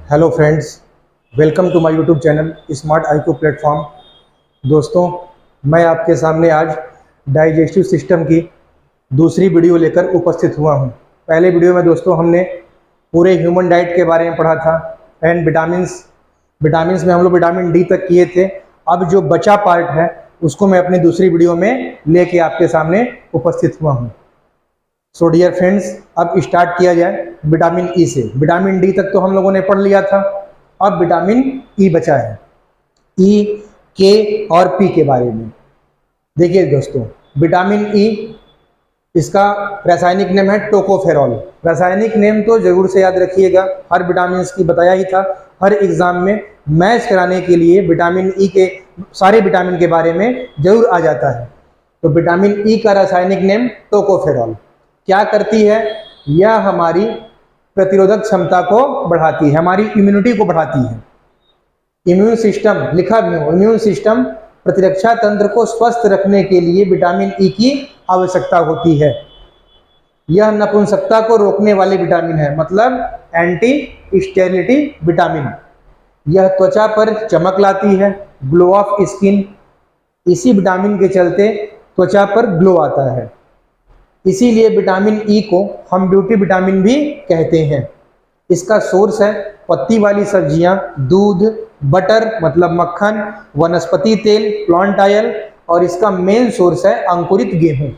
Hello friends, welcome to my YouTube channel smart IQ platform. दोस्तों, मैं आपके सामने आज डाइजेस्टिव सिस्टम की दूसरी वीडियो लेकर उपस्थित हुआ हूं। पहले वीडियो में दोस्तों हमने पूरे ह्यूमन डाइट के बारे में पढ़ा था एंड विटामिन्स में हम लोग विटामिन डी तक किए थे। अब जो बचा पार्ट है उसको मैं अपनी दूसरी वीडियो में लेके आपके सामने उपस्थित हुआ हूँ। सो डियर फ्रेंड्स, अब स्टार्ट किया जाए विटामिन ई से। विटामिन डी तक तो हम लोगों ने पढ़ लिया था, अब विटामिन ई बचा है। ई, के और पी के बारे में देखिए दोस्तों। विटामिन ई, इसका रासायनिक नेम है टोकोफेरॉल। रासायनिक नेम तो जरूर से याद रखिएगा, हर विटामिन की बताया ही था। हर एग्जाम में मैच कराने के लिए विटामिन ई के सारे विटामिन के बारे में जरूर आ जाता है। तो विटामिन ई का रासायनिक नेम टोकोफेरॉल। क्या करती है? यह हमारी प्रतिरोधक क्षमता को बढ़ाती है, हमारी इम्यूनिटी को बढ़ाती है। इम्यून सिस्टम लिखा भी हो, इम्यून सिस्टम प्रतिरक्षा तंत्र को स्वस्थ रखने के लिए विटामिन ई की आवश्यकता होती है। यह नपुंसकता को रोकने वाले विटामिन है, मतलब एंटी स्टेरिलिटी विटामिन। यह त्वचा पर चमक लाती है, ग्लो ऑफ स्किन। इसी विटामिन के चलते त्वचा पर ग्लो आता है। इसीलिए विटामिन ई को हम ब्यूटी विटामिन भी कहते हैं। इसका सोर्स है पत्ती वाली सब्जियां, दूध, बटर मतलब मक्खन, वनस्पति तेल, प्लांट ऑयल, और इसका मेन सोर्स है अंकुरित गेहूं।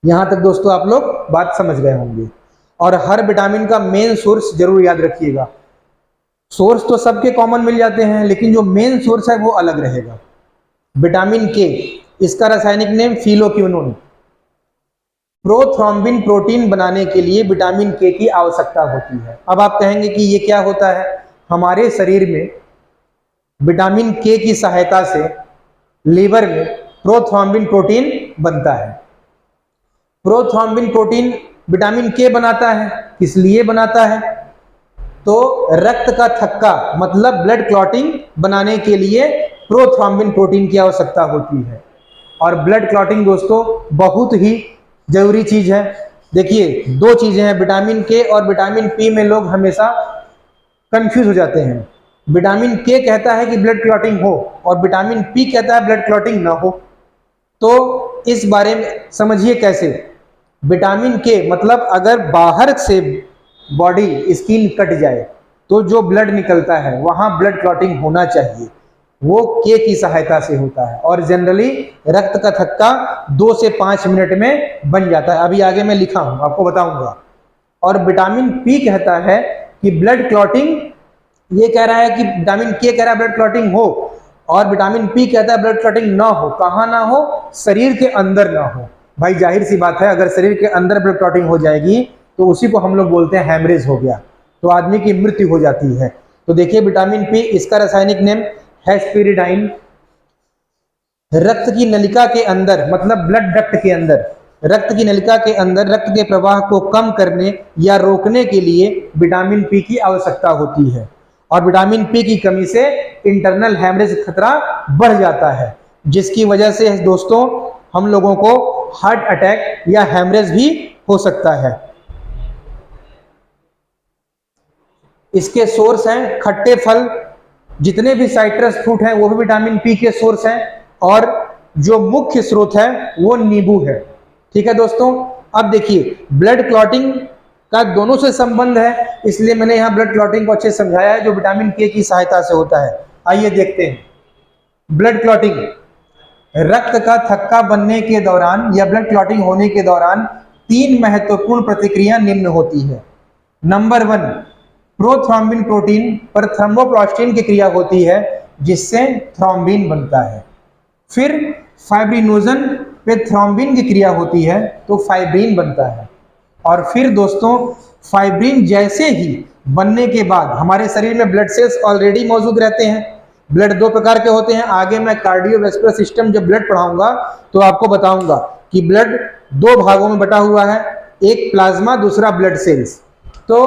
यहां तक दोस्तों आप लोग बात समझ गए होंगे। और हर विटामिन का मेन सोर्स जरूर याद रखिएगा। सोर्स तो सबके कॉमन मिल जाते हैं, लेकिन जो मेन सोर्स है वो अलग रहेगा। विटामिन के, इसका रासायनिक नेम फिलोक्विनोन। प्रोथ्रोम्बिन प्रोटीन बनाने के लिए विटामिन के की आवश्यकता होती है। अब आप कहेंगे कि ये क्या होता है? हमारे शरीर में विटामिन के की सहायता से लीवर में प्रोथ्रोम्बिन प्रोटीन बनता है। प्रोथ्रोम्बिन प्रोटीन विटामिन के बनाता है। किस लिए बनाता है? तो रक्त का थक्का मतलब ब्लड क्लॉटिंग बनाने के लिए प्रोथ्रोम्बिन प्रोटीन की आवश्यकता होती है। और ब्लड क्लॉटिंग दोस्तों बहुत ही जरूरी चीज है। देखिए, दो चीजें हैं, विटामिन के और विटामिन पी में लोग हमेशा कंफ्यूज हो जाते हैं। विटामिन के कहता है कि ब्लड क्लॉटिंग हो और विटामिन पी कहता है ब्लड क्लॉटिंग ना हो। तो इस बारे में समझिए कैसे। विटामिन के मतलब अगर बाहर से बॉडी स्किन कट जाए तो जो ब्लड निकलता है वहां ब्लड क्लॉटिंग होना चाहिए, वो के की सहायता से होता है। और जनरली रक्त का थक्का 2 से 5 मिनट में बन जाता है। अभी आगे मैं लिखा हूं, आपको बताऊंगा। और विटामिन पी कहता है कि ब्लड क्लॉटिंग, ये कह रहा है कि विटामिन के कह रहा है ब्लड क्लॉटिंग हो, और विटामिन पी कहता है ब्लड क्लॉटिंग ना हो। कहां ना हो? शरीर के अंदर ना हो। भाई जाहिर सी बात है, अगर शरीर के अंदर ब्लड क्लॉटिंग हो जाएगी तो उसी को हम लोग बोलते हैं हैमरेज हो गया, तो आदमी की मृत्यु हो जाती है। तो देखिए विटामिन पी, इसका रासायनिक नेम हेस्पेरिडाइन। रक्त की नलिका के अंदर मतलब ब्लड डक्ट के अंदर, रक्त की नलिका के अंदर रक्त के प्रवाह को कम करने या रोकने के लिए विटामिन पी की आवश्यकता होती है। और विटामिन पी की कमी से इंटरनल हैमरेज खतरा बढ़ जाता है, जिसकी वजह से दोस्तों हम लोगों को हार्ट अटैक या हैमरेज भी हो सकता है। इसके सोर्स हैं खट्टे फल, जितने भी साइट्रस फ्रूट हैं वो भी विटामिन पी के सोर्स हैं। और जो मुख्य स्रोत है वो नींबू है। ठीक है दोस्तों, अब देखिए ब्लड क्लॉटिंग का दोनों से संबंध है, इसलिए मैंने यहाँ ब्लड क्लॉटिंग को अच्छे से समझाया है, जो विटामिन के की सहायता से होता है। आइए देखते हैं। ब्लड क्लॉटिंग, रक्त का थक्का बनने के दौरान या ब्लड क्लॉटिंग होने के दौरान 3 महत्वपूर्ण प्रतिक्रिया निम्न होती है। नंबर 1, प्रोथ्रोम्बिन प्रोटीन पर थ्रोम्बोप्लास्टिन की क्रिया होती है, जिससे थ्रोम्बिन बनता है। फिर फाइब्रिनोजन पे थ्रोम्बिन की क्रिया होती है तो फाइब्रिन बनता है। और फिर दोस्तों फाइब्रिन जैसे ही बनने के बाद हमारे शरीर में ब्लड सेल्स ऑलरेडी मौजूद रहते हैं। ब्लड 2 प्रकार के होते हैं। आगे मैं कार्डियोवैस्कुलर सिस्टम जब ब्लड पढ़ाऊंगा तो आपको बताऊंगा कि ब्लड 2 भागों में बटा हुआ है, एक प्लाज्मा, दूसरा ब्लड सेल्स। तो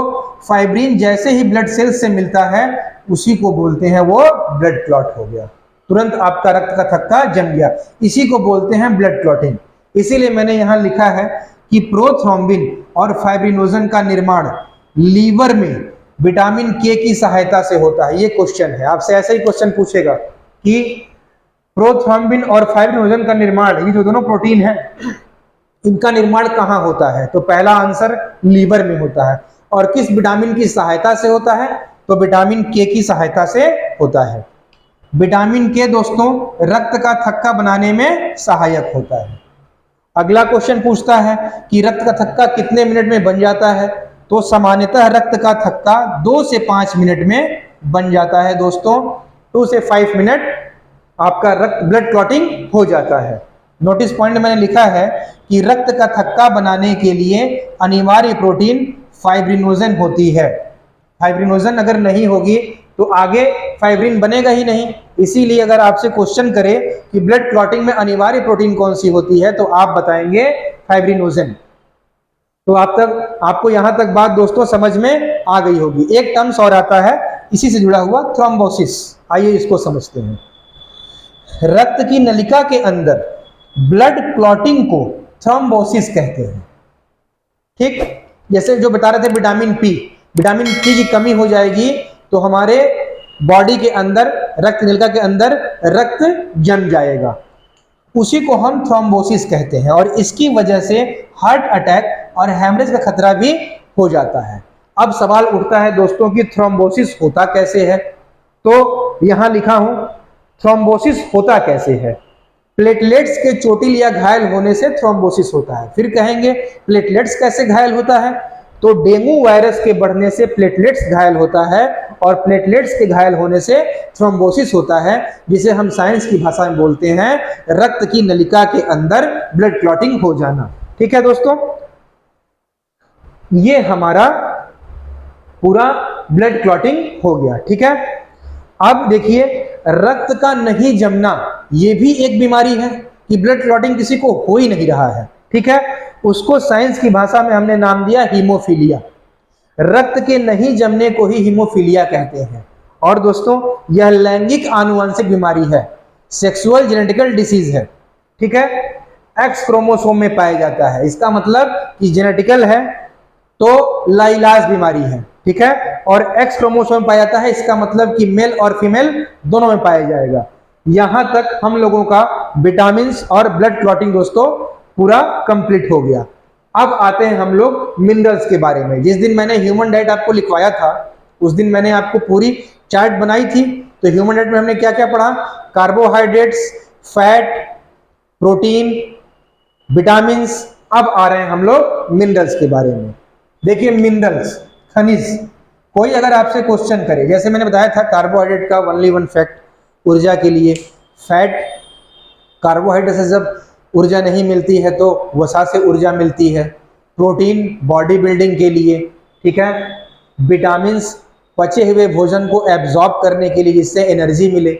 फाइब्रिन जैसे ही ब्लड सेल्स से मिलता है उसी को बोलते हैं वो ब्लड क्लॉट हो गया, तुरंत आपका रक्त का थक्का जम गया। इसी को बोलते हैं ब्लड क्लॉटिंग। इसीलिए मैंने यहां लिखा है कि प्रोथ्रोम्बिन और फाइब्रिनोजन का निर्माण लीवर में विटामिन के की सहायता से होता है। ये क्वेश्चन है, आपसे ऐसा ही क्वेश्चन पूछेगा कि प्रोथ्रोम्बिन और फाइब्रिनोजन का निर्माण, ये जो दोनों प्रोटीन है इनका निर्माण कहाँ होता है? तो पहला आंसर लीवर में होता है। और किस विटामिन की सहायता से होता है? तो विटामिन के की सहायता से होता है। विटामिन के दोस्तों रक्त का थक्का बनाने में सहायक होता है। अगला क्वेश्चन पूछता है कि रक्त का थक्का कितने मिनट में बन जाता है? तो सामान्यतः रक्त का थक्का 2 से 5 मिनट में बन जाता है दोस्तों। 2 से 5 मिनट आपका रक्त ब्लड क्लॉटिंग हो जाता है। नोटिस पॉइंट मैंने लिखा है कि रक्त का थक्का बनाने के लिए अनिवार्य प्रोटीन फाइब्रिनोजन होती है। फाइब्रिनोजन अगर नहीं होगी तो आगे फाइब्रिन बनेगा ही नहीं। इसीलिए अगर आपसे क्वेश्चन करे कि ब्लड क्लॉटिंग में अनिवार्य प्रोटीन कौन सी होती है तो आप बताएंगे फाइब्रिनोजन। तो आपको यहां तक बात दोस्तों समझ में आ गई होगी। एक टर्म्स और आता है इसी से जुड़ा हुआ, थ्रोम्बोसिस। आइए इसको समझते हैं। रक्त की नलिका के अंदर ब्लड क्लॉटिंग को थ्रोम्बोसिस कहते हैं। ठीक, जैसे जो बता रहे थे विटामिन पी की कमी हो जाएगी तो हमारे बॉडी के अंदर, रक्त नलिका के अंदर रक्त जम जाएगा, उसी को हम थ्रोम्बोसिस कहते हैं। और इसकी वजह से हार्ट अटैक और हैमरेज का खतरा भी हो जाता है। अब सवाल उठता है दोस्तों कि थ्रोम्बोसिस होता कैसे है? तो यहां लिखा हूं थ्रोम्बोसिस होता कैसे है। प्लेटलेट्स के चोटिल या घायल होने से थ्रोम्बोसिस होता है। फिर कहेंगे प्लेटलेट्स कैसे घायल होता है? तो डेंगू वायरस के बढ़ने से प्लेटलेट्स घायल होता है और प्लेटलेट्स के घायल होने से थ्रोम्बोसिस होता है, जिसे हम साइंस की भाषा में बोलते हैं रक्त की नलिका के अंदर ब्लड क्लॉटिंग हो जाना। ठीक है दोस्तों, ये हमारा पूरा ब्लड क्लॉटिंग हो गया। ठीक है, अब देखिए रक्त का नहीं जमना ये भी एक बीमारी है कि ब्लड क्लॉटिंग किसी को हो ही नहीं रहा है। ठीक है, उसको साइंस की भाषा में हमने नाम दिया हीमोफीलिया। रक्त के नहीं जमने को ही हीमोफीलिया कहते हैं। और दोस्तों यह लैंगिक आनुवंशिक बीमारी है, सेक्सुअल जेनेटिकल डिसीज है। ठीक है, एक्स क्रोमोसोम में पाया जाता है। इसका मतलब कि जेनेटिकल है तो लाइलाज बीमारी है। ठीक है, और एक्स क्रोमोसोम में पाया जाता है, इसका मतलब कि मेल और फीमेल दोनों में पाया जाएगा। यहां तक हम लोगों का विटामिन और ब्लड क्लॉटिंग दोस्तों पूरा कंप्लीट हो गया। अब आते हैं हम लोग मिनरल्स के बारे में। जिस दिन मैंने ह्यूमन डाइट आपको लिखवाया था उस दिन मैंने आपको पूरी चार्ट बनाई थी। तो ह्यूमन डाइट में हमने क्या क्या पढ़ा? Carbohydrates, fat, protein, vitamins. अब आ रहे हैं हम लोग मिनरल्स के बारे में। देखिए मिनरल्स, खनिज, कोई अगर आपसे क्वेश्चन करे, जैसे मैंने बताया था कार्बोहाइड्रेट का ओनली वन फैक्ट ऊर्जा के लिए, फैट, कार्बोहाइड्रेट से जब ऊर्जा नहीं मिलती है तो वसा से ऊर्जा मिलती है। प्रोटीन बॉडी बिल्डिंग के लिए। ठीक है, विटामिन्स पचे हुए भोजन को एब्जॉर्ब करने के लिए जिससे एनर्जी मिले।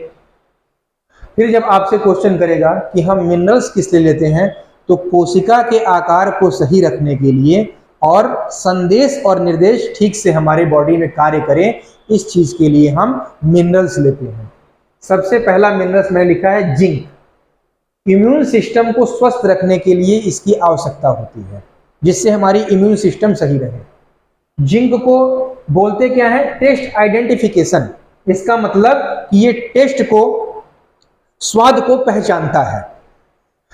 फिर जब आपसे क्वेश्चन करेगा कि हम मिनरल्स किस लिए लेते हैं, तो कोशिका के आकार को सही रखने के लिए और संदेश और निर्देश ठीक से हमारे बॉडी में कार्य करें, इस चीज के लिए हम मिनरल्स लेते हैं। सबसे पहला मिनरल्स मैंने लिखा है जिंक। इम्यून सिस्टम को स्वस्थ रखने के लिए इसकी आवश्यकता होती है, जिससे हमारी इम्यून सिस्टम सही रहे। जिंक को बोलते क्या है? Test identification. इसका मतलब कि ये टेस्ट को, स्वाद को पहचानता है।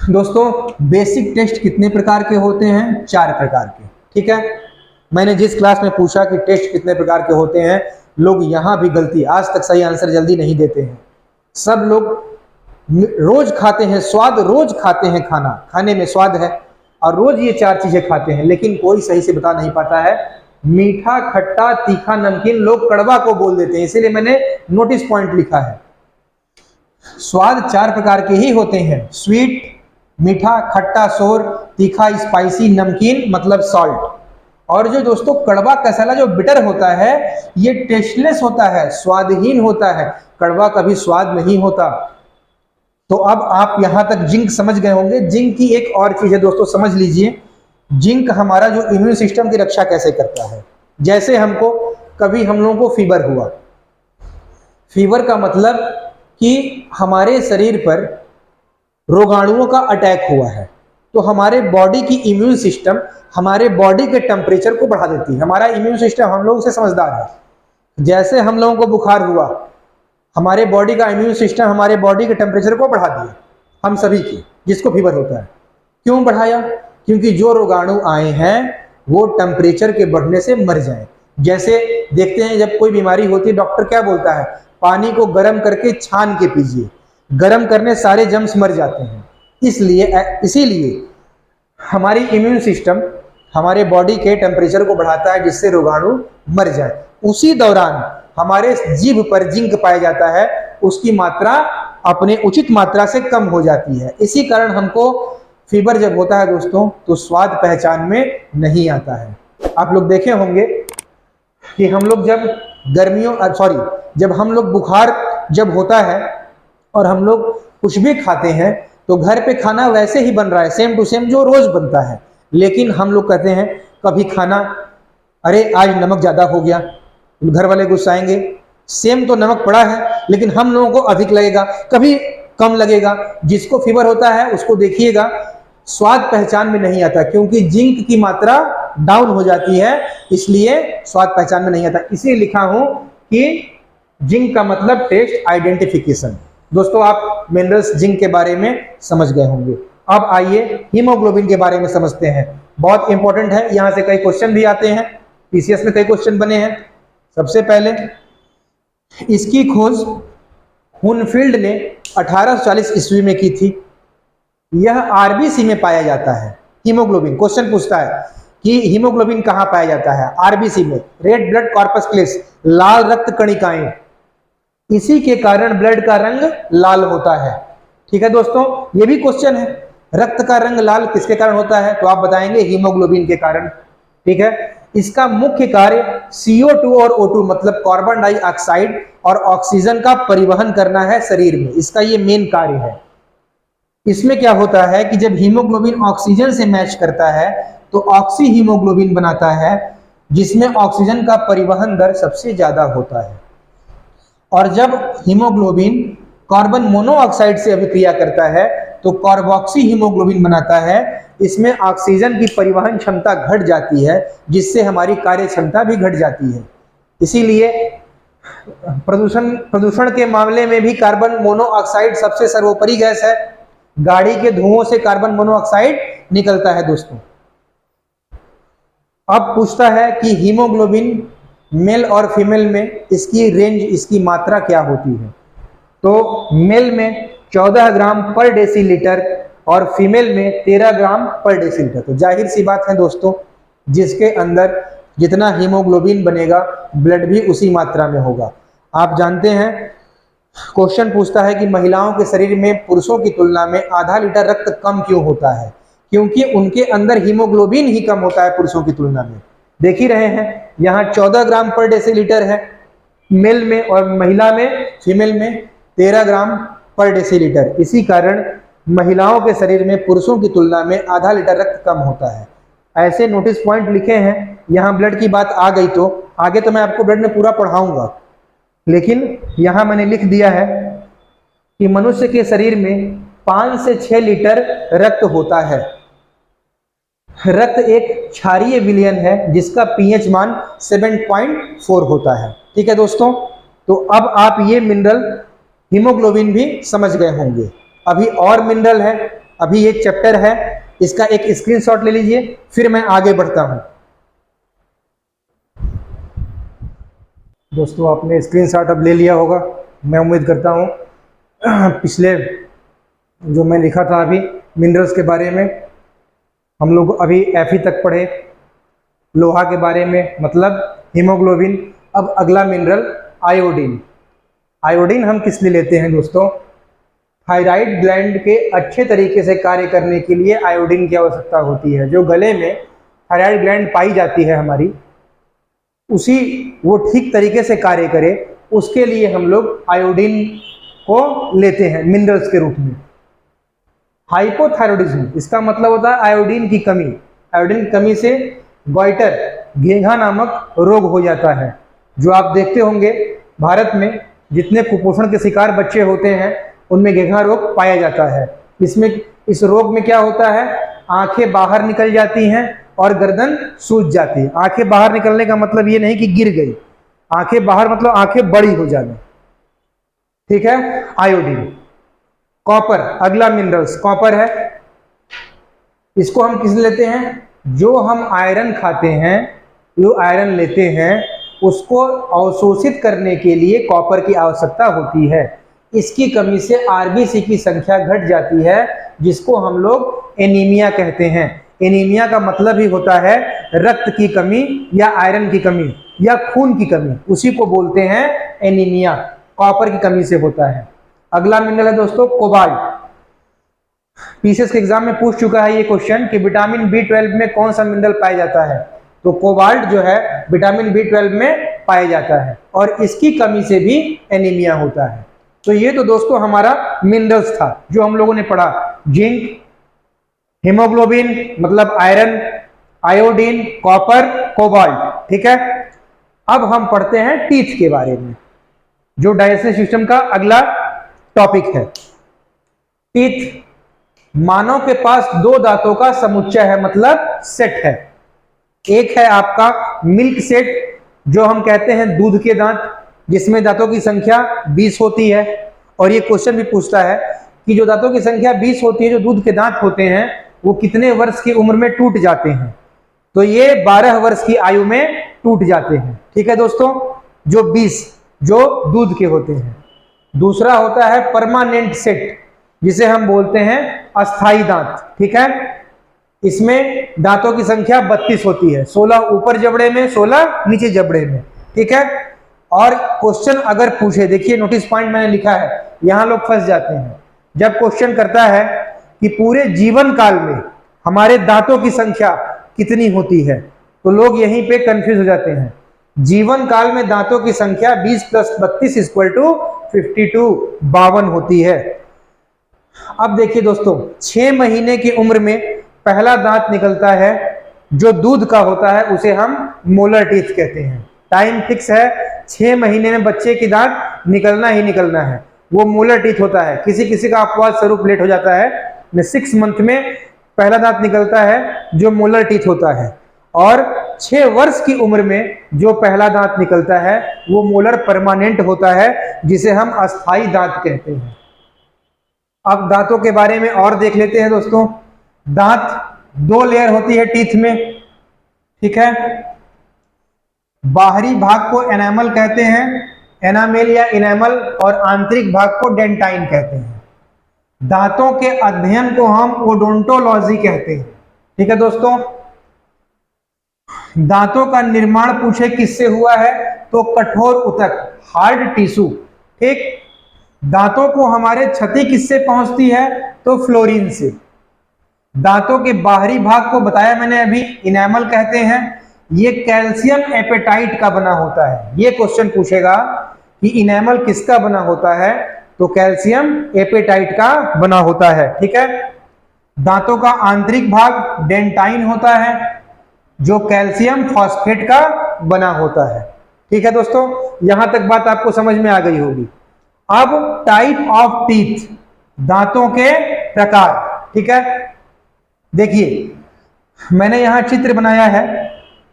दोस्तों बेसिक टेस्ट कितने प्रकार के होते हैं? 4 प्रकार के। ठीक है, मैंने जिस क्लास में पूछा कि टेस्ट कितने प्रकार के होते हैं, लोग यहां भी गलती, आज तक सही आंसर जल्दी नहीं देते हैं। सब लोग रोज खाते हैं, स्वाद रोज खाते हैं, खाने में स्वाद है और रोज ये 4 चीजें खाते हैं, लेकिन कोई सही से बता नहीं पाता है। मीठा, खट्टा, तीखा, नमकीन, लोग कड़वा को बोल देते हैं, इसीलिए मैंने नोटिस पॉइंट लिखा है। स्वाद 4 प्रकार के ही होते हैं, स्वीट, मीठा, खट्टा, सोर, तीखा, स्पाइसी, नमकीन मतलब सॉल्ट। और जो दोस्तों कड़वा कसला जो बिटर होता है, ये टेस्टलेस होता है, स्वादहीन होता है। कड़वा कभी स्वाद नहीं होता। तो अब आप यहां तक जिंक समझ गए होंगे। जिंक की एक और चीज है दोस्तों, समझ लीजिए। जिंक हमारा जो इम्यून सिस्टम की रक्षा कैसे करता है। जैसे हमको कभी हम लोगों को फीवर हुआ, फीवर का मतलब कि हमारे शरीर पर रोगाणुओं का अटैक हुआ है, तो हमारे बॉडी की इम्यून सिस्टम हमारे बॉडी के टेम्परेचर को बढ़ा देती है। हमारा इम्यून सिस्टम हम लोग से समझदार है, जैसे हम लोगों को बुखार हुआ, हमारे बॉडी का इम्यून सिस्टम हमारे बॉडी के टेम्परेचर को बढ़ा दिया, हम सभी की, जिसको फीवर होता है। क्यों बढ़ाया? क्योंकि जो रोगाणु आए हैं वो टेम्परेचर के बढ़ने से मर जाएं। जैसे देखते हैं जब कोई बीमारी होती है, डॉक्टर क्या बोलता है? पानी को गर्म करके छान के पीजिए, गर्म करने सारे जर्म्स मर जाते हैं। इसीलिए हमारी इम्यून सिस्टम हमारे बॉडी के टेम्परेचर को बढ़ाता है जिससे रोगाणु मर जाए। उसी दौरान हमारे जीभ पर जिंक पाया जाता है, उसकी मात्रा अपने उचित मात्रा से कम हो जाती है। इसी कारण हमको फीवर जब होता है दोस्तों, तो स्वाद पहचान में नहीं आता है। आप लोग देखे होंगे कि हम लोग जब हम लोग बुखार जब होता है और हम लोग कुछ भी खाते हैं तो घर पे खाना वैसे ही बन रहा है, सेम टू सेम जो रोज बनता है, लेकिन हम लोग कहते हैं कभी खाना, अरे आज नमक ज्यादा हो गया, घर वाले गुस्साएंगे, सेम तो नमक पड़ा है लेकिन हम लोगों को अधिक लगेगा, कभी कम लगेगा। जिसको फीवर होता है उसको देखिएगा स्वाद पहचान में नहीं आता, क्योंकि जिंक की मात्रा डाउन हो जाती है, इसलिए स्वाद पहचान में नहीं आता। इसलिए लिखा हूं कि जिंक का मतलब टेस्ट आइडेंटिफिकेशन। दोस्तों आप मिनरल्स जिंक के बारे में समझ गए होंगे। अब आइए हीमोग्लोबिन के बारे में समझते हैं, बहुत इंपॉर्टेंट है, यहां से कई क्वेश्चन भी आते हैं, पीसीएस में कई क्वेश्चन बने हैं। सबसे पहले इसकी खोज हुनफील्ड ने 1840 ईस्वी में की थी। यह आरबीसी में पाया जाता है। हीमोग्लोबिन क्वेश्चन पूछता है कि हीमोग्लोबिन कहां पाया जाता है? आरबीसी में, रेड ब्लड कॉर्पस्कुलस, लाल रक्त कणिकाएं। इसी के कारण ब्लड का रंग लाल होता है। ठीक है दोस्तों, ये भी क्वेश्चन है, रक्त का रंग लाल किसके कारण होता है? तो आप बताएंगे हीमोग्लोबिन के कारण। ठीक है, इसका मुख्य कार्य CO2 और O2 मतलब कार्बन डाइऑक्साइड और ऑक्सीजन का परिवहन करना है शरीर में, इसका ये मेन कार्य है। इसमें क्या होता है कि जब हीमोग्लोबिन ऑक्सीजन से मैच करता है तो ऑक्सी हीमोग्लोबिन बनाता है, जिसमें ऑक्सीजन का परिवहन दर सबसे ज्यादा होता है। और जब हीमोग्लोबिन कार्बन मोनोऑक्साइड से अभिक्रिया करता है तो कार्बोक्सी हीमोग्लोबिन बनाता है, इसमें ऑक्सीजन की परिवहन क्षमता घट जाती है, जिससे हमारी कार्य क्षमता भी घट जाती है। इसीलिए प्रदूषण के मामले में भी कार्बन मोनोऑक्साइड सबसे सर्वोपरि गैस है। गाड़ी के धुओं से कार्बन मोनोऑक्साइड निकलता है दोस्तों। अब पूछता है कि हीमोग्लोबिन मेल और फीमेल में इसकी रेंज, इसकी मात्रा क्या होती है? तो मेल में 14 ग्राम पर डेसीलीटर और फीमेल में 13 ग्राम पर डेसीलीटर। तो जाहिर सी बात है दोस्तों, जिसके अंदर जितना हीमोग्लोबिन बनेगा ब्लड भी उसी मात्रा में होगा। आप जानते हैं क्वेश्चन पूछता है कि महिलाओं के शरीर में पुरुषों की तुलना में आधा लीटर रक्त कम क्यों होता है? क्योंकि उनके अंदर हीमोग्लोबिन ही कम होता है पुरुषों की तुलना में। देख ही रहे हैं, यहाँ 14 ग्राम पर डेसीलीटर है मेल में और महिला में, फीमेल में 13 ग्राम पर डेसीलीटर। इसी कारण महिलाओं के शरीर में पुरुषों की तुलना में आधा लीटर रक्त कम होता है। ऐसे नोटिस पॉइंट लिखे हैं। यहाँ ब्लड की बात आ गई तो आगे तो मैं आपको ब्लड में पूरा पढ़ाऊंगा, लेकिन यहाँ मैंने लिख दिया है कि मनुष्य के शरीर में 5 से 6 लीटर रक्त होता है। रक्त एक क्षारीय विलयन है जिसका पीएच मान 7.4 होता है। ठीक है दोस्तों, तो अब आप ये मिनरल हीमोग्लोबिन भी समझ गए होंगे। अभी और मिनरल है, अभी एक चैप्टर है, इसका एक स्क्रीनशॉट ले लीजिए, फिर मैं आगे बढ़ता हूं। दोस्तों आपने स्क्रीनशॉट अब ले लिया होगा, मैं उम्मीद करता हूं। पिछले जो मैं लिखा था अभी मिनरल्स के बारे में, हम लोग अभी Fe तक पढ़े, लोहा के बारे में मतलब हीमोग्लोबिन। अब अगला मिनरल आयोडीन। आयोडीन हम किस लिए लेते हैं दोस्तों? थायराइड ग्लैंड के अच्छे तरीके से कार्य करने के लिए आयोडीन की आवश्यकता होती है। जो गले में थायराइड ग्लैंड पाई जाती है हमारी, उसी वो ठीक तरीके से कार्य करे, उसके लिए हम लोग आयोडीन को लेते हैं मिनरल्स के रूप में। हाइपोथायरॉयडिज्म, इसका मतलब होता है आयोडीन की कमी। आयोडीन की कमी से गॉइटर, घेंघा नामक रोग हो जाता है, जो आप देखते होंगे भारत में जितने कुपोषण के शिकार बच्चे होते हैं उनमें घेंघा रोग पाया जाता है। इस रोग में क्या होता है? आंखें बाहर निकल जाती हैं और गर्दन सूज जाती है। आंखें बाहर निकलने का मतलब ये नहीं कि गिर गई, आंखें बाहर मतलब आंखें बड़ी हो जाना, ठीक है। आयोडीन। कॉपर, अगला मिनरल्स कॉपर है। इसको हम किस लेते हैं? जो हम आयरन खाते हैं, जो आयरन लेते हैं उसको अवशोषित करने के लिए कॉपर की आवश्यकता होती है। इसकी कमी से आरबीसी की संख्या घट जाती है, जिसको हम लोग एनीमिया कहते हैं। एनीमिया का मतलब ही होता है रक्त की कमी या आयरन की कमी या खून की कमी, उसी को बोलते हैं एनीमिया। कॉपर की कमी से होता है। अगला मिनरल है दोस्तों कोबाल्ट। पीसीएस के एग्जाम में पूछ चुका है ये क्वेश्चन कि विटामिन बी12 में कौन सा मिनरल पाया जाता है, तो कोबाल्ट जो है विटामिन बी12 में पाया जाता है और इसकी कमी से भी एनीमिया होता है। तो ये तो दोस्तों हमारा मिनरल्स था जो हम लोगों ने पढ़ा। जिंक, हीमोग्लोबिन मतलब आयरन, आयोडीन, कॉपर, कोबाल्ट, ठीक है। अब हम पढ़ते हैं टीथ के बारे में, जो डाइजेस्टिव सिस्टम का अगला टॉपिक है। टीथ, मानव के पास दो दांतों का समुच्चय है, मतलब सेट है। एक है आपका मिल्क सेट, जो हम कहते हैं दूध के दांत, जिसमें दांतों की संख्या 20 होती है। और ये क्वेश्चन भी पूछता है कि जो दांतों की संख्या 20 होती है, जो दूध के दांत होते हैं, वो कितने वर्ष की उम्र में टूट जाते हैं? तो ये 12 वर्ष की आयु में टूट जाते हैं, ठीक है दोस्तों, जो 20 जो दूध के होते हैं। दूसरा होता है परमानेंट सेट, जिसे हम बोलते हैं अस्थाई दांत, ठीक है। इसमें दांतों की संख्या 32 होती है, 16 ऊपर जबड़े में, 16 नीचे जबड़े में, ठीक है। और क्वेश्चन अगर पूछे, देखिए नोटिस पॉइंट मैंने लिखा है, यहां लोग फंस जाते हैं। जब क्वेश्चन करता है कि पूरे जीवन काल में हमारे दांतों की संख्या कितनी होती है, तो लोग यहीं पे कंफ्यूज हो जाते हैं। जीवन काल में दांतों की संख्या 20 + 32 = 52, 52 होती है। अब देखिए दोस्तों, 6 महीने की उम्र में पहला दांत निकलता है, जो दूध का होता है, उसे हम मोलर टीथ कहते हैं। टाइम फिक्स है, 6 महीने में बच्चे की दांत निकलना ही निकलना है, वो मोलर टीथ होता है। किसी किसी का अपवाद स्वरूप लेट हो जाता है, 6 मंथ में पहला दांत निकलता है, जो मोलर टीथ होता है। और 6 वर्ष की उम्र में जो पहला दांत निकलता है, वो मोलर परमानेंट होता है, जिसे हम अस्थाई दांत कहते हैं। अब दांतों के बारे में और देख लेते हैं दोस्तों। दांत 2 लेयर होती है टीथ में, ठीक है। बाहरी भाग को एनामल कहते हैं, एनामेल या इनेमल, और आंतरिक भाग को डेंटाइन कहते हैं। दांतों के अध्ययन को हम ओडोंटोलॉजी कहते हैं, ठीक है दोस्तों। दांतों का निर्माण पूछे किससे हुआ है, तो कठोर ऊतक, हार्ड टिश्यू, ठीक। दांतों को हमारे क्षति किससे पहुंचती है, तो फ्लोरीन से। दांतों के बाहरी भाग को बताया मैंने अभी, इनेमल कहते हैं। ये कैल्शियम एपेटाइट का बना होता है। ये क्वेश्चन पूछेगा कि इनेमल किसका बना होता है, तो कैल्शियम एपेटाइट का बना होता है, ठीक है। दांतों का आंतरिक भाग डेंटाइन होता है, जो कैल्शियम फॉस्फेट का बना होता है, ठीक है दोस्तों। यहां तक बात आपको समझ में आ गई होगी। अब टाइप ऑफ टीथ, दांतों के प्रकार, ठीक है। देखिए मैंने यहां चित्र बनाया है,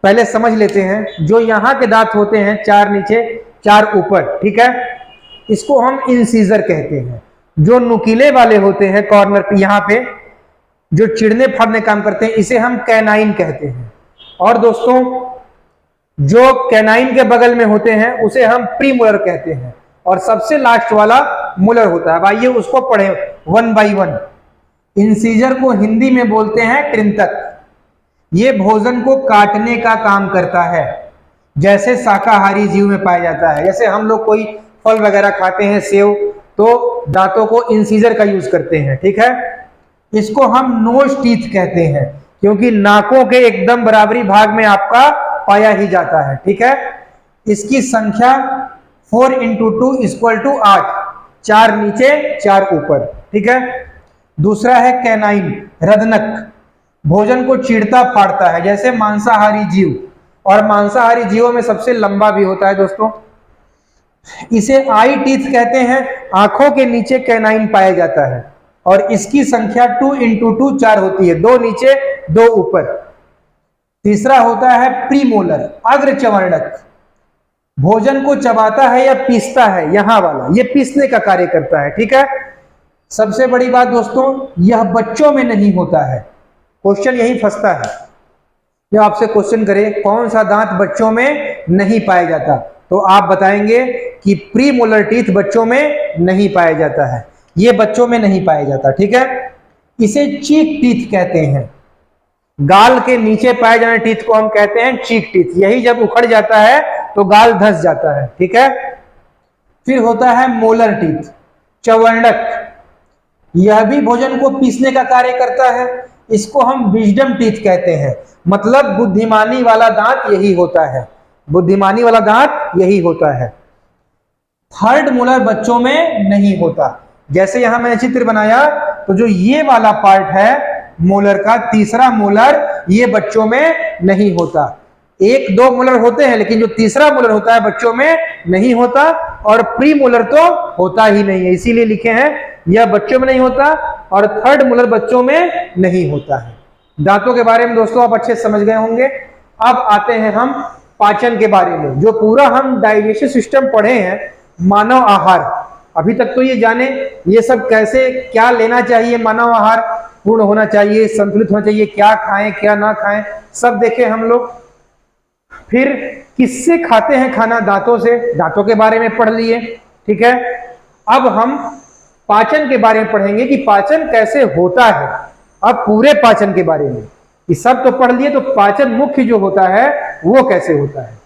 पहले समझ लेते हैं। जो यहां के दांत होते हैं, 4 नीचे 4 ऊपर, ठीक है, इसको हम इंसीजर कहते हैं। जो नुकीले वाले होते हैं कॉर्नर पे, यहां पे जो चिड़ने फाड़ने काम करते हैं, इसे हम कैनाइन कहते हैं। और दोस्तों जो कैनाइन के बगल में होते हैं, उसे हम प्रीमोलर कहते हैं। और सबसे लास्ट वाला मोलर होता है। अब आइए उसको पढ़े 1 बाय 1। इंसीजर को हिंदी में बोलते हैं कृंतक। ये भोजन को काटने का काम करता है, जैसे शाकाहारी जीव में पाया जाता है। जैसे हम लोग कोई फल वगैरह खाते हैं, सेव, तो दांतों को इंसीजर का यूज करते हैं, ठीक है। इसको हम नोज टीथ कहते हैं, क्योंकि नाकों के एकदम बराबरी भाग में आपका पाया ही जाता है, ठीक है। इसकी संख्या 4 × 2 = 8, 4 नीचे 4 ऊपर, ठीक है। दूसरा है कैनाइन, रदनक, भोजन को चीरता फाड़ता है, जैसे मांसाहारी जीव। और मांसाहारी जीवों में सबसे लंबा भी होता है दोस्तों। इसे आई टीथ कहते हैं, आंखों के नीचे कैनाइन पाया जाता है। और इसकी संख्या 2 × 2 4 होती है, 2 नीचे 2 ऊपर। तीसरा होता है प्रीमोलर, अग्रचवर्णक। भोजन को चबाता है या पीसता है, यहां वाला ये पीसने का कार्य करता है, ठीक है। सबसे बड़ी बात दोस्तों, यह बच्चों में नहीं होता है। क्वेश्चन यही फंसता है, जब आपसे क्वेश्चन करे कौन सा दांत बच्चों में नहीं पाया जाता, तो आप बताएंगे कि प्रीमोलर टीथ बच्चों में नहीं पाया जाता है, ये बच्चों में नहीं पाया जाता, ठीक है। इसे चीक टीथ कहते हैं। गाल के नीचे पाए जाने टीथ को हम कहते हैं चीक टीथ। यही जब उखड़ जाता है तो गाल धंस जाता है, ठीक है। फिर होता है मोलर टीथ, चवर्णक। यह भी भोजन को पीसने का कार्य करता है। इसको हम विजडम टीथ कहते हैं, मतलब बुद्धिमानी वाला दांत यही होता है, बुद्धिमानी वाला दांत यही होता है। थर्ड मोलर बच्चों में नहीं होता। जैसे यहां मैंने चित्र बनाया, तो जो ये वाला पार्ट है मोलर का, तीसरा मोलर, ये बच्चों में नहीं होता। एक दो मोलर होते हैं, लेकिन जो तीसरा मोलर होता है बच्चों में नहीं होता, और प्री मोलर तो होता ही नहीं है, इसीलिए लिखे हैं यह बच्चों में नहीं होता, और थर्ड मोलर बच्चों में नहीं होता है। दांतों के बारे में दोस्तों आप अच्छे समझ गए होंगे। अब आते हैं हम पाचन के बारे में। जो पूरा हम डाइजेस्टिव सिस्टम पढ़े हैं, मानव आहार, अभी तक तो ये जाने ये सब कैसे क्या लेना चाहिए, मानव आहार पूर्ण होना चाहिए, संतुलित होना चाहिए, क्या खाएं क्या ना खाएं, सब देखे हम लोग। फिर किससे खाते हैं खाना, दांतों से, दांतों के बारे में पढ़ लिए, ठीक है। अब हम पाचन के बारे में पढ़ेंगे कि पाचन कैसे होता है। अब पूरे पाचन के बारे में, ये सब तो पढ़ लिए, तो पाचन मुख्य जो होता है वो कैसे होता है।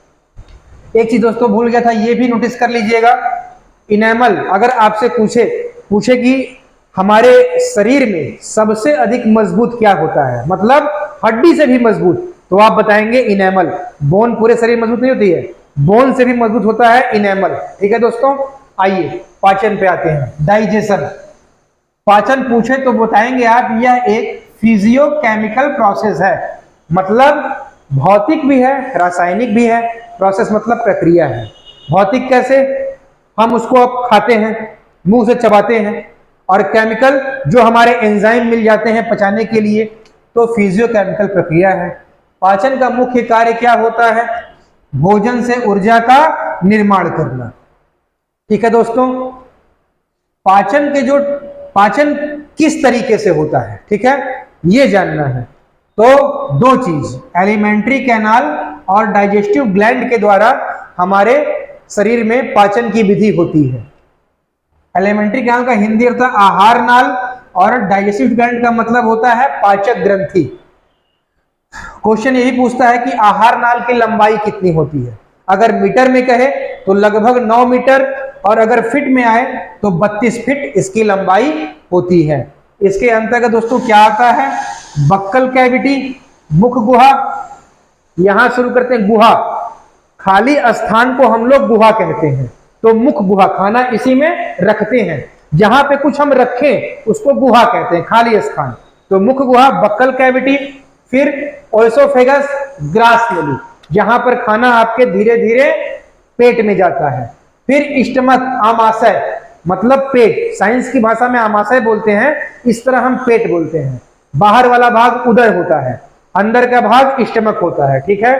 एक चीज दोस्तों भूल गया था, ये भी नोटिस कर लीजिएगा। इनेमल, अगर आपसे पूछे कि हमारे शरीर में सबसे अधिक मजबूत क्या होता है, मतलब हड्डी से भी मजबूत, तो आप बताएंगे इनेमल। बोन पूरे शरीर मजबूत नहीं होती है, बोन से भी मजबूत होता है इनेमल, ठीक है दोस्तों। आइए पाचन पे आते हैं। डाइजेशन, पाचन पूछे तो बताएंगे आप यह एक फिजियोकेमिकल प्रोसेस है, मतलब भौतिक भी है रासायनिक भी है। प्रोसेस मतलब प्रक्रिया है। भौतिक कैसे, हम उसको अब खाते हैं, मुंह से चबाते हैं, और केमिकल जो हमारे एंजाइम मिल जाते हैं पचाने के लिए, तो फिजियोकेमिकल प्रक्रिया है। पाचन का मुख्य कार्य क्या होता है, भोजन से ऊर्जा का निर्माण करना, ठीक है दोस्तों। पाचन किस तरीके से होता है, ठीक है, ये जानना है। तो दो चीज, एलिमेंट्री कैनाल और डाइजेस्टिव ग्लैंड के द्वारा हमारे शरीर में पाचन की विधि होती है। एलिमेंट्री कैनाल का हिंदी अर्थ आहार नाल, और डाइजेस्टिव ग्लैंड का मतलब होता है पाचक ग्रंथि। क्वेश्चन यही पूछता है कि आहार नाल की लंबाई कितनी होती है। अगर मीटर में कहे तो लगभग 9 मीटर, और अगर फीट में आए तो 32 फीट इसकी लंबाई होती है। इसके अंतर्गत दोस्तों क्या आता है, बक्कल कैविटी, मुख गुहा। यहां शुरू करते हैं गुहा, खाली स्थान को हम लोग गुहा कहते हैं, तो मुख गुहा, खाना इसी में रखते हैं, जहां पे कुछ हम रखें उसको गुहा कहते हैं, खाली स्थान, तो मुख गुहा, बक्कल कैविटी। फिर ओएसोफेगस, ग्रास नली, जहां पर खाना आपके धीरे धीरे पेट में जाता है। फिर स्टमक, आमाशय, मतलब पेट, साइंस की भाषा में आमाशय बोलते हैं, इस तरह हम पेट बोलते हैं। बाहर वाला भाग उदर होता है, अंदर का भाग स्टमक होता है, ठीक है।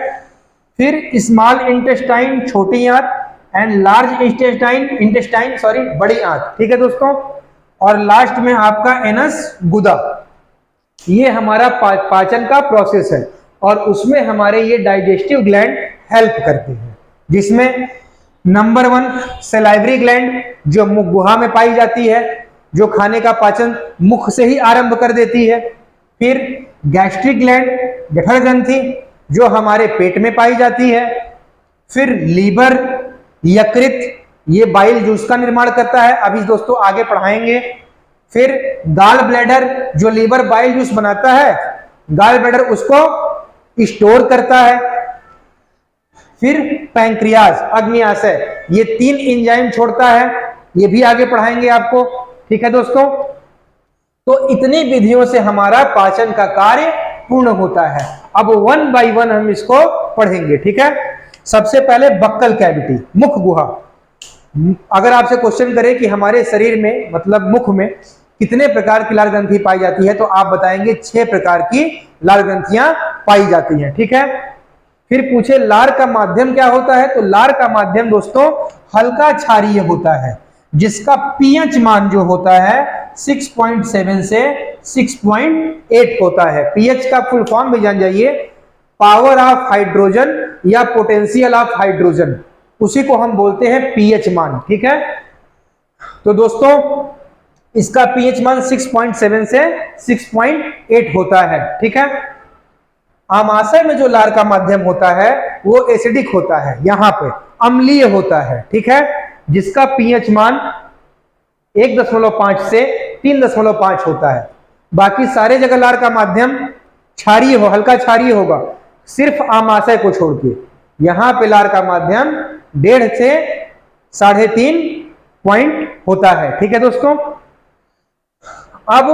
फिर स्मॉल इंटेस्टाइन, छोटी आंत, एंड लार्ज इंटेस्टाइन बड़ी आंत, ठीक है दोस्तों। और लास्ट में आपका एनस, गुदा। ये हमारा पाचन का प्रोसेस है, और उसमें हमारे ये डाइजेस्टिव ग्लैंड हेल्प करते हैं, जिसमें नंबर 1 सलाइवरी ग्लैंड, जो मुख गुहा में पाई जाती है, जो खाने का पाचन मुख से ही आरंभ कर देती है। फिर गैस्ट्रिक ग्लैंड, जठर ग्रंथि, जो हमारे पेट में पाई जाती है। फिर लीवर, यकृत, ये बाइल जूस का निर्माण करता है, अभी दोस्तों आगे पढ़ाएंगे। फिर गाल ब्लैडर, जो लीवर बाइल जूस बनाता है, गाल ब्लैडर उसको स्टोर करता है। फिर पैंक्रियाज, अग्न्याशय, ये 3 एंजाइम छोड़ता है, ये भी आगे पढ़ाएंगे आपको, ठीक है दोस्तों। तो इतनी विधियों से हमारा पाचन का कार्य पूर्ण होता है। अब 1 बाय 1 हम इसको पढ़ेंगे, ठीक है। सबसे पहले बक्कल कैविटी, मुख गुहा। अगर आपसे क्वेश्चन करे कि हमारे शरीर में, मतलब मुख में कितने प्रकार की लाल ग्रंथि पाई जाती है, तो आप बताएंगे 6 प्रकार की लाल ग्रंथियां पाई जाती हैं, ठीक है। फिर पूछे लार का माध्यम क्या होता है, तो लार का माध्यम दोस्तों हल्का क्षारीय होता है, जिसका पीएच मान जो होता है 6.7 से 6.8 होता है। पीएच का फुल फॉर्म भी जान जाइए, पावर ऑफ हाइड्रोजन या पोटेंशियल ऑफ हाइड्रोजन, उसी को हम बोलते हैं पीएच मान। ठीक है, तो दोस्तों इसका पीएच मान 6.7 से 6.8 होता है। ठीक है, आमाशय में जो लार का माध्यम होता है वो एसिडिक होता है, यहां पे अम्लीय होता है। ठीक है, जिसका पीएच मान 1.5 से 3.5 होता है। बाकी सारे जगह लार का माध्यम क्षारीय हो, हल्का क्षारीय होगा, सिर्फ आमाशय को छोड़ के। यहां पे लार का माध्यम 1.5 से 3.5 पॉइंट होता है। ठीक है दोस्तों, अब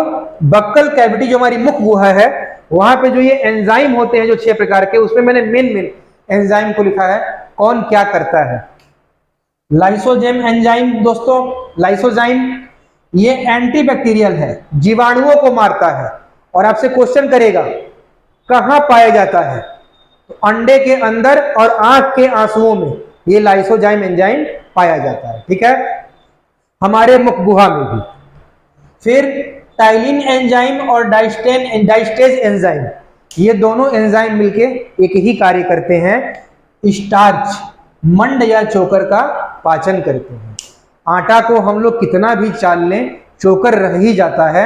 बक्कल कैविटी जो हमारी मुख गुहा है, वहां पे जो ये एंजाइम होते हैं जो 6 प्रकार के, उसमें मैंने मेन एंजाइम को लिखा है, कौन क्या करता है। लाइसोजाइम एंजाइम दोस्तों, लाइसोजाइम ये एंटीबैक्टीरियल है, जीवाणुओं को मारता है। और आपसे क्वेश्चन करेगा कहां पाया जाता है, तो अंडे के अंदर और आंख के आंसुओं में ये लाइसोजाइम एंजाइम पाया जाता है। ठीक है, हमारे मुख गुहा में भी। फिर टाइलिन एंजाइम और डाइस्टेज एंजाइम, ये दोनों एंजाइम मिलके एक ही कार्य करते हैं, स्टार्च मंड या चोकर का पाचन करते हैं। आटा को हम लोग कितना भी चाल लें, चोकर रह ही जाता है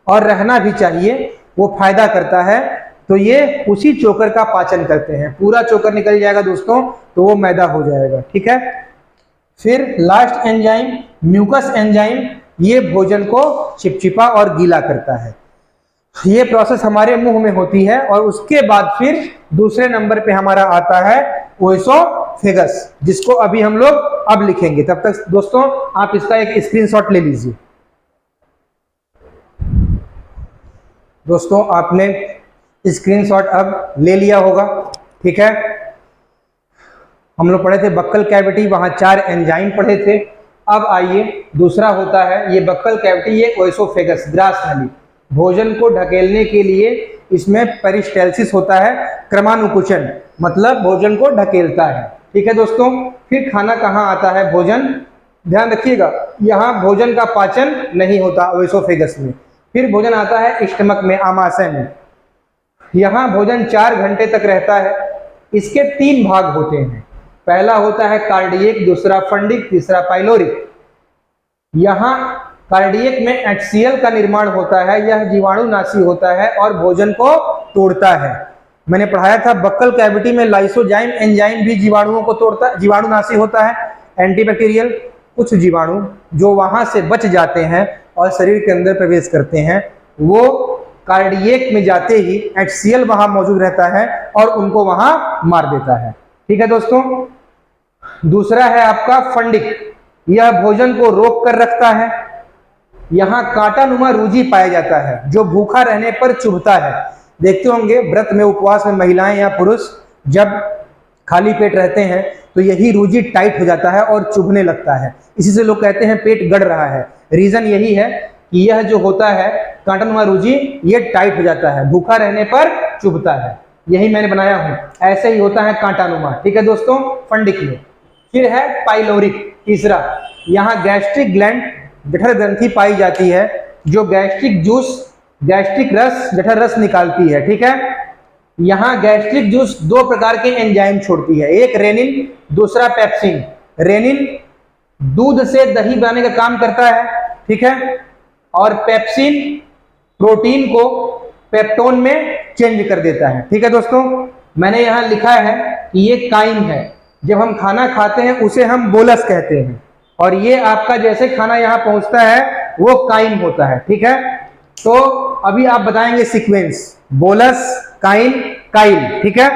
और रहना भी चाहिए, वो फायदा करता है। तो ये उसी चोकर का पाचन करते हैं। पूरा चोकर निकल जाएगा दोस्तों तो वो मैदा हो जाएगा। ठीक है, फिर लास्ट एंजाइम म्यूकस एंजाइम, ये भोजन को चिपचिपा और गीला करता है। ये प्रोसेस हमारे मुंह में होती है और उसके बाद फिर दूसरे नंबर पे हमारा आता है ओएसोफेगस, जिसको अभी हम लोग अब लिखेंगे। तब तक दोस्तों आप इसका एक स्क्रीनशॉट ले लीजिए। दोस्तों आपने स्क्रीनशॉट अब ले लिया होगा। ठीक है, हम लोग पढ़े थे बक्कल कैविटी, वहां 4 एंजाइम पढ़े थे। अब आइए दूसरा होता है ये बक्कल कैविटी, ये ओएसोफेगस ग्रास नली, भोजन को ढकेलने के लिए इसमें पेरिस्टाल्सिस होता है, क्रमानुकुचन, मतलब भोजन को ढकेलता है। ठीक है दोस्तों, फिर खाना कहाँ आता है, भोजन, ध्यान रखिएगा यहाँ भोजन का पाचन नहीं होता ओएसोफेगस में। फिर भोजन आता है स्टमक में, आमाशय में, यहाँ भोजन 4 घंटे तक रहता है। इसके 3 भाग होते हैं, पहला होता है कार्डियक, दूसरा फंडिक, तीसरा पाइलोरिक। यहाँ कार्डियक में HCl का निर्माण होता है, यह जीवाणुनाशी होता है और भोजन को तोड़ता है। मैंने पढ़ाया था बक्कल कैविटी में लाइसोजाइम एंजाइम भी जीवाणुओं को तोड़ता है, जीवाणुनाशी होता है, एंटीबैक्टीरियल। कुछ जीवाणु जो वहां से बच जाते हैं और शरीर के अंदर प्रवेश करते हैं, वो कार्डियक में जाते ही HCl वहां मौजूद रहता है और उनको वहां मार देता है। ठीक है दोस्तों, दूसरा है आपका फंडिक, यह भोजन को रोक कर रखता है। यहाँ कांटानुमा रूजी पाया जाता है जो भूखा रहने पर चुभता है। देखते होंगे व्रत में, उपवास में महिलाएं या पुरुष जब खाली पेट रहते हैं तो यही रूजी टाइट हो जाता है और चुभने लगता है, इसी से लोग कहते हैं पेट गड़ रहा है। रीजन यही है कि यह जो होता है कांटानुमा रूजी, ये टाइट हो जाता है, भूखा रहने पर चुभता है। यही मैंने बनाया हूं, ऐसे ही होता है कांटानुमा। ठीक है दोस्तों, फंडिक में। फिर है पाइलोरिक, तीसरा, यहाँ गैस्ट्रिक ग्लैंड, जठर ग्रंथि पाई जाती है जो गैस्ट्रिक जूस, गैस्ट्रिक रस, जठर रस निकालती है। ठीक है, यहाँ गैस्ट्रिक जूस 2 प्रकार के एंजाइम छोड़ती है, एक रेनिन, दूसरा पेप्सिन। रेनिन दूध से दही बनाने का काम करता है, ठीक है, और पेप्सिन प्रोटीन को पेप्टोन में चेंज कर देता है। ठीक है दोस्तों, मैंने यहाँ लिखा है कि ये काइम है, जब हम खाना खाते हैं उसे हम बोलस कहते हैं, और ये आपका जैसे खाना यहाँ पहुंचता है वो काइम होता है। ठीक है, तो अभी आप बताएंगे सीक्वेंस, बोलस, काइन, काइल। ठीक है,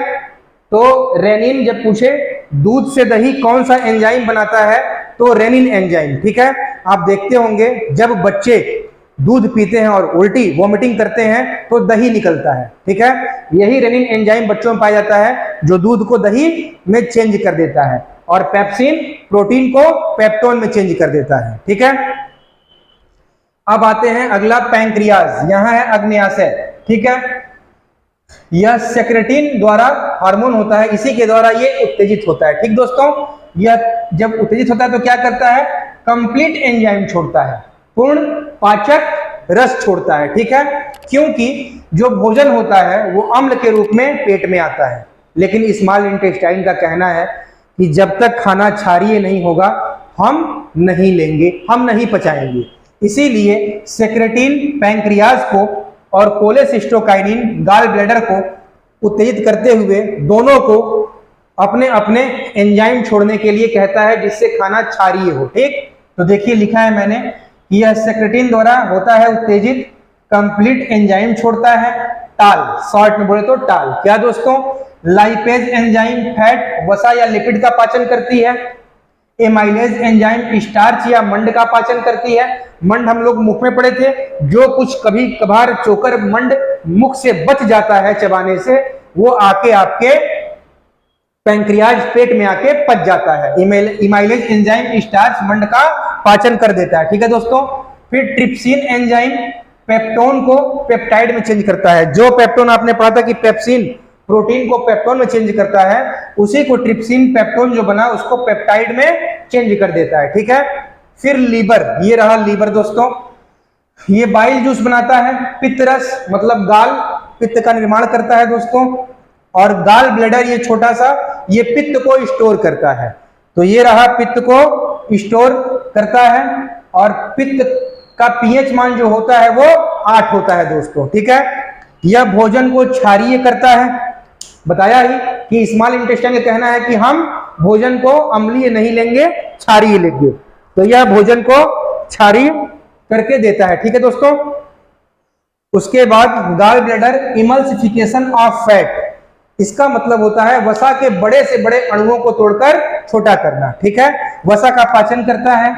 तो रेनिन जब पूछे दूध से दही कौन सा एंजाइम बनाता है, तो रेनिन एंजाइम। ठीक है, आप देखते होंगे जब बच्चे दूध पीते हैं और उल्टी वॉमिटिंग करते हैं तो दही निकलता है। ठीक है, यही रेनिन एंजाइम बच्चों में पाया जाता है जो दूध को दही में चेंज कर देता है, और पेप्सिन प्रोटीन को पेप्टोन में चेंज कर देता है। ठीक है, अब आते हैं अगला पैंक्रियाज, यहां है अग्न्याशय। ठीक है, यह सेक्रेटिन द्वारा हार्मोन होता है, इसी के द्वारा ये उत्तेजित होता है। ठीक दोस्तों, यह जब उत्तेजित होता है तो क्या करता है, कंप्लीट एंजाइम छोड़ता है, पूर्ण पाचक रस छोड़ता है। ठीक है, क्योंकि जो भोजन होता है वो अम्ल के रूप में पेट में आता है, लेकिन स्मॉल इंटेस्टाइन का कहना है कि जब तक खाना क्षारीय नहीं होगा हम नहीं लेंगे, हम नहीं पचाएंगे। इसीलिए सेक्रेटिन पैंक्रियाज को और कोलेसिस्टोकाइनिन गाल ब्लैडर को उत्तेजित करते हुए दोनों को अपने अपने एंजाइम छोड़ने के लिए कहता है, जिससे खाना क्षारीय हो। ठीक, तो देखिए लिखा है मैंने कि यह सेक्रेटिन द्वारा होता है उत्तेजित, कंप्लीट एंजाइम छोड़ता है, टाल, शॉर्ट में बोले तो टाल। क्या दोस्तों, लाइपेज एंजाइम फैट, वसा या लिपिड का पाचन करती है। एमाइलेज एंजाइम स्टार्च या मंड का पाचन करती है। मंड हम लोग मुख में पड़े थे, जो कुछ कभी कभार चोकर मंड मुख से बच जाता है चबाने से, वो आके आपके पैंक्रियाज पेट में आके पच जाता है। इमाइलेज एंजाइम स्टार्च मंड का पाचन कर देता है। ठीक है दोस्तों, फिर ट्रिप्सिन एंजाइम पेप्टोन को पेप्टाइड में चेंज करता है। जो पेप्टोन आपने पढ़ा था कि पेप्सिन प्रोटीन को पेप्टोन में चेंज करता है, उसी को ट्रिप्सिन पेप्टोन जो बना उसको पेप्टाइड में चेंज कर देता है। ठीक है, फिर लीवर, ये रहा लीवर दोस्तों, ये बाइल जूस बनाता है, पित्त रस मतलब गाल, पित्त का निर्माण करता है दोस्तों, और गाल ब्लैडर ये छोटा सा, ये पित्त को स्टोर करता है। तो ये रहा पित्त को स्टोर करता है, और पित्त का पीएच मान जो होता है वो 8 होता है दोस्तों। ठीक है, यह भोजन को क्षारीय करता है। बताया ही कि स्मॉल इंटेस्टाइन का कहना है कि हम भोजन को अम्लीय नहीं लेंगे, क्षारीय लेंगे, तो यह भोजन को क्षारीय करके देता है। ठीक है दोस्तों, उसके बाद gall bladder emulsification of fat, इसका मतलब होता है वसा के बड़े से बड़े अणुओं को तोड़कर छोटा करना। ठीक है, वसा का पाचन करता है,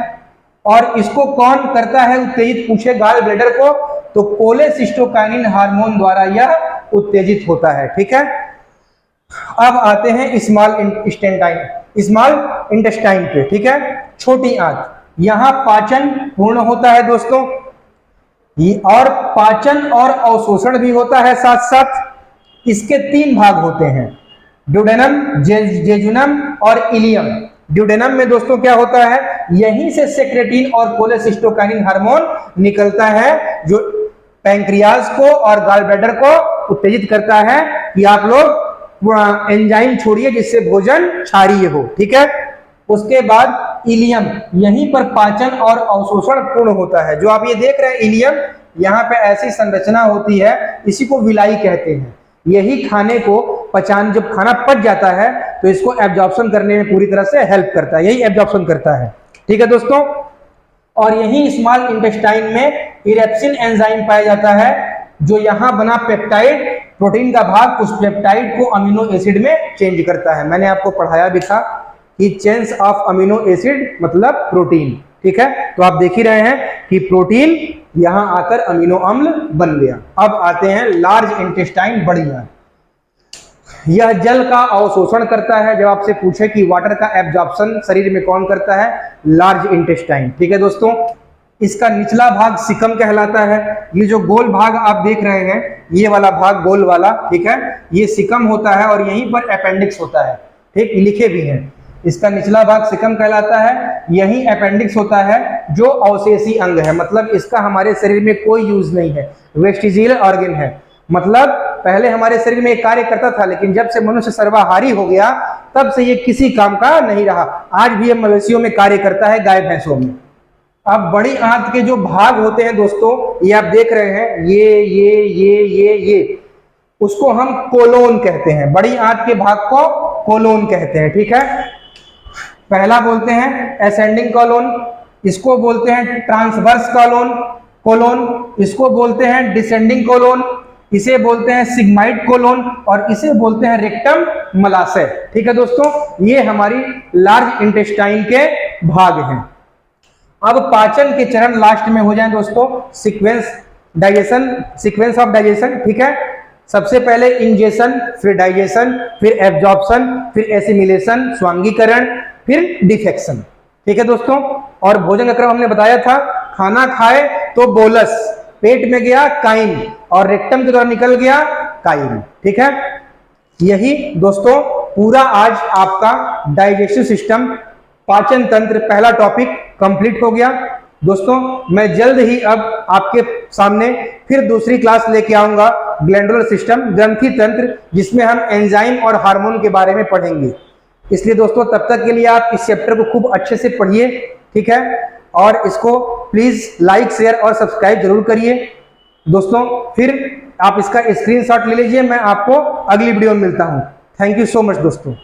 और इसको कौन करता है उत्तेजित, पूछे गाल ब्लैडर को, तो कोलेसिस्टोकाइनिन हार्मोन द्वारा यह उत्तेजित होता है। ठीक है, अब आते हैं स्मॉल इंटेस्टाइन पे। ठीक है, छोटी आंत, यहां पाचन पूर्ण होता है दोस्तों, और पाचन और अवशोषण भी होता है साथ साथ। इसके 3 भाग होते हैं, ड्यूडेनम, जेजुनम और इलियम। ड्यूडेनम में दोस्तों क्या होता है, यहीं से सेक्रेटिन और कोलेसिस्टोकाइनिन हार्मोन निकलता है, जो पैंक्रियाज को और गाल ब्लैडर को उत्तेजित करता है कि आप लोग एंजाइम छोड़िए जिससे भोजन क्षारीय हो। ठीक है, उसके बाद इलियम, यहीं पर पाचन और अवशोषण पूर्ण होता है। जो आप ये देख रहे हैं इलियम, यहाँ पे ऐसी संरचना होती है, इसी को विलाई कहते हैं। यही खाने को पचान, जब खाना पच जाता है तो इसको एब्जॉर्प्शन करने में पूरी तरह से हेल्प करता है, यही एब्जॉर्प्शन करता है। ठीक है दोस्तों, और यही स्मॉल इंटेस्टाइन में इरेप्सिन एंजाइम पाया जाता है, जो यहाँ बना पेप्टाइड, प्रोटीन का भाग, उस पेप्टाइड को अमीनो एसिड में चेंज करता है। मैंने आपको पढ़ाया भी था कि चेंज ऑफ अमीनो एसिड मतलब प्रोटीन। ठीक है, तो आप देख ही रहे हैं कि प्रोटीन यहां आकर अमीनो अम्ल बन गया। अब आते हैं लार्ज इंटेस्टाइन, बड़ी आंत। यह जल का अवशोषण करता है। जब आपसे पूछे कि वाटर का एब्जॉर्प्शन शरीर में कौन करता है, लार्ज इंटेस्टाइन। ठीक है दोस्तों, इसका निचला भाग सिकम कहलाता है। ये जो गोल भाग आप देख रहे हैं, ये वाला भाग गोल वाला, ठीक है, ये सिकम होता है, और यहीं पर अपेंडिक्स होता है। ठीक, लिखे भी हैं, इसका निचला भाग सिकम कहलाता है, यही अपेंडिक्स होता है जो अवशेषी अंग है, मतलब इसका हमारे शरीर में कोई यूज नहीं है, वेस्टिजियल ऑर्गन है। मतलब पहले हमारे शरीर में एक कार्य करता था, लेकिन जब से मनुष्य सर्वाहारी हो गया तब से ये किसी काम का नहीं रहा। आज भी ये मवेशियों में कार्य करता है, गाय भैंसों में। अब बड़ी आंत के जो भाग होते हैं दोस्तों, ये आप देख रहे हैं, ये उसको हम कोलोन कहते हैं। बड़ी आंत के भाग को कोलोन कहते हैं। ठीक है, पहला बोलते हैं असेंडिंग कोलोन, इसको बोलते हैं ट्रांसवर्स कोलोन, इसको बोलते हैं डिसेंडिंग कोलोन, इसे बोलते हैं सिग्माइड कोलोन, और इसे बोलते हैं रेक्टम मलाशय। ठीक है दोस्तों, ये हमारी लार्ज इंटेस्टाइन के भाग हैं। अब पाचन के चरण लास्ट में हो जाए दोस्तों, सीक्वेंस ऑफ डाइजेशन। ठीक है, सबसे पहले इंजेशन, फिर डाइजेशन, फिर एब्जॉर्प्शन, फिर एसिमिलेशन स्वांगीकरण, फिर डिफेक्शन। ठीक है दोस्तों, और भोजन का क्रम हमने बताया था, खाना खाए तो बोलस, पेट में गया काइन, और रेक्टम के द्वारा निकल गया काइल। ठीक है, यही दोस्तों पूरा आज आपका डाइजेस्टिव सिस्टम, पाचन तंत्र पहला टॉपिक कंप्लीट हो गया। दोस्तों मैं जल्द ही अब आपके सामने फिर दूसरी क्लास लेके आऊंगा, ग्लैंडुलर सिस्टम, ग्रंथि तंत्र, जिसमें हम एंजाइम और हार्मोन के बारे में पढ़ेंगे। इसलिए दोस्तों तब तक के लिए आप इस चैप्टर को खूब अच्छे से पढ़िए। ठीक है, और इसको प्लीज लाइक, शेयर और सब्सक्राइब जरूर करिए। दोस्तों फिर आप इसका स्क्रीनशॉट ले लीजिए, मैं आपको अगली वीडियो में मिलता हूं। थैंक यू सो मच दोस्तों।